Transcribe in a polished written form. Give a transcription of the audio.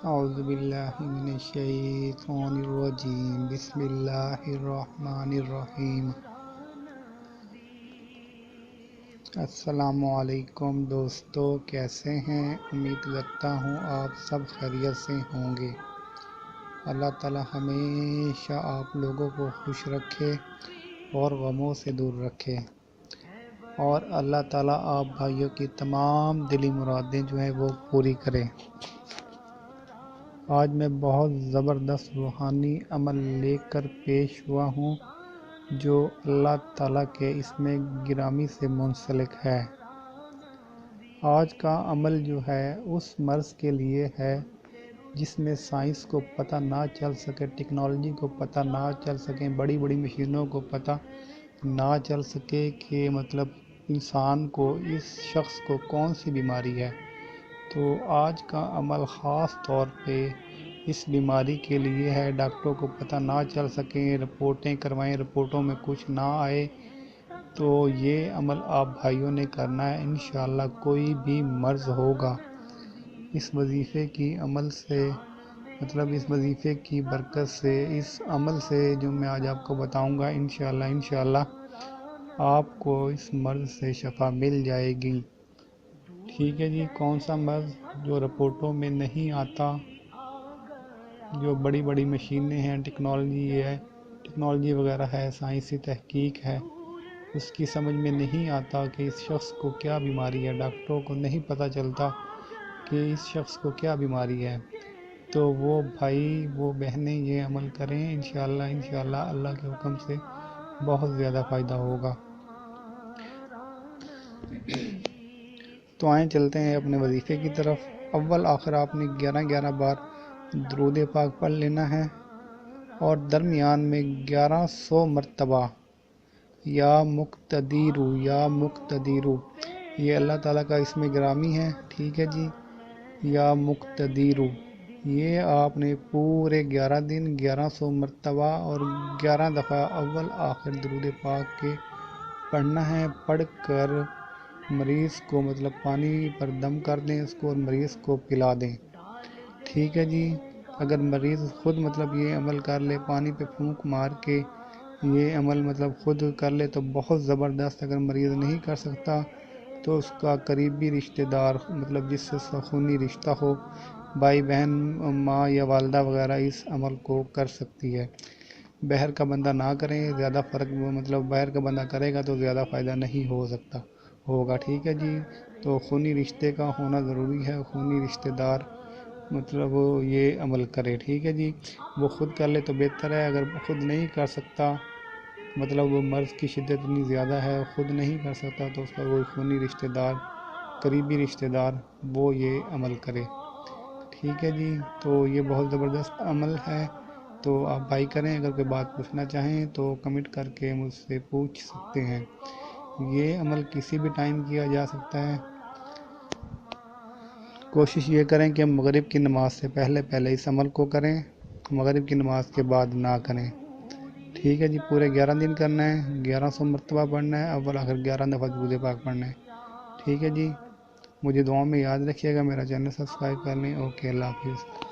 اعوذ باللہ من الشیطان الرجیم بسم اللہ الرحمن الرحیم۔ السلام علیکم دوستو، کیسے ہیں؟ امید کرتا ہوں آپ سب خیریت سے ہوں گے۔ اللہ تعالی ہمیشہ آپ لوگوں کو خوش رکھے اور غموں سے دور رکھے، اور اللہ تعالی آپ بھائیوں کی تمام دلی مرادیں جو ہیں وہ پوری کرے۔ آج میں بہت زبردست روحانی عمل لے کر پیش ہوا ہوں جو اللہ تعالیٰ کے اسم گرامی سے منسلک ہے۔ آج کا عمل جو ہے اس مرض کے لیے ہے جس میں سائنس کو پتہ نہ چل سکے، ٹیکنالوجی کو پتہ نہ چل سکے، بڑی بڑی مشینوں کو پتہ نہ چل سکے کہ مطلب انسان کو، اس شخص کو کون سی بیماری ہے۔ تو آج کا عمل خاص طور پہ اس بیماری کے لیے ہے۔ ڈاکٹروں کو پتہ نہ چل سکیں، رپورٹیں کروائیں، رپورٹوں میں کچھ نہ آئے، تو یہ عمل آپ بھائیوں نے کرنا ہے۔ انشاءاللہ کوئی بھی مرض ہوگا، اس وظیفے کی عمل سے، مطلب اس وظیفے کی برکت سے، اس عمل سے جو میں آج آپ کو بتاؤں گا، انشاءاللہ آپ کو اس مرض سے شفا مل جائے گی۔ ٹھیک ہے جی۔ کون سا مرض؟ جو رپورٹوں میں نہیں آتا، جو بڑی بڑی مشینیں ہیں، ٹیکنالوجی وغیرہ ہے، سائنسی تحقیق ہے، اس کی سمجھ میں نہیں آتا کہ اس شخص کو کیا بیماری ہے، ڈاکٹروں کو نہیں پتہ چلتا کہ اس شخص کو کیا بیماری ہے۔ تو وہ بھائی، وہ بہنیں یہ عمل کریں، انشاءاللہ اللہ کے حکم سے بہت زیادہ فائدہ ہوگا۔ تو آئیں چلتے ہیں اپنے وظیفے کی طرف۔ اول آخر آپ نے 11 بار درود پاک پڑھ لینا ہے، اور درمیان میں 1100 مرتبہ یا مقتدیرو، یہ اللہ تعالیٰ کا اسم گرامی ہے، ٹھیک ہے جی۔ یا مقتدیرو، یہ آپ نے پورے 11 دن 1100 مرتبہ اور 11 دفعہ اول آخر درود پاک کے پڑھنا ہے۔ پڑھ کر مریض کو مطلب پانی پر دم کر دیں اس کو، اور مریض کو پلا دیں، ٹھیک ہے جی۔ اگر مریض خود مطلب یہ عمل کر لے، پانی پہ پھونک مار کے یہ عمل مطلب خود کر لے تو بہت زبردست۔ اگر مریض نہیں کر سکتا تو اس کا قریبی رشتہ دار، مطلب جس سے خونی رشتہ ہو، بھائی بہن، ماں یا والدہ وغیرہ اس عمل کو کر سکتی ہے۔ باہر کا بندہ نہ کریں، زیادہ فرق، مطلب باہر کا بندہ کرے گا تو زیادہ فائدہ نہیں ہوگا، ٹھیک ہے جی۔ تو خونی رشتے کا ہونا ضروری ہے، خونی رشتہ دار مطلب یہ عمل کرے، ٹھیک ہے جی۔ وہ خود کر لے تو بہتر ہے، اگر خود نہیں کر سکتا، مطلب وہ مرض کی شدت اتنی زیادہ ہے خود نہیں کر سکتا، تو اس کا کوئی خونی رشتہ دار، قریبی رشتہ دار وہ یہ عمل کرے، ٹھیک ہے جی۔ تو یہ بہت زبردست عمل ہے، تو آپ بھائی کریں۔ اگر کوئی بات پوچھنا چاہیں تو کمنٹ کر کے مجھ سے پوچھ سکتے ہیں۔ یہ عمل کسی بھی ٹائم کیا جا سکتا ہے۔ کوشش یہ کریں کہ مغرب کی نماز سے پہلے اس عمل کو کریں، مغرب کی نماز کے بعد نہ کریں، ٹھیک ہے جی۔ پورے 11 دن کرنا ہے، 1100 مرتبہ پڑھنا ہے، اول آخر 11 دفعہ درود پاک پڑھنا ہے، ٹھیک ہے جی۔ مجھے دعاؤں میں یاد رکھیے گا، میرا چینل سبسکرائب کر لیں۔ اوکے، اللہ حافظ۔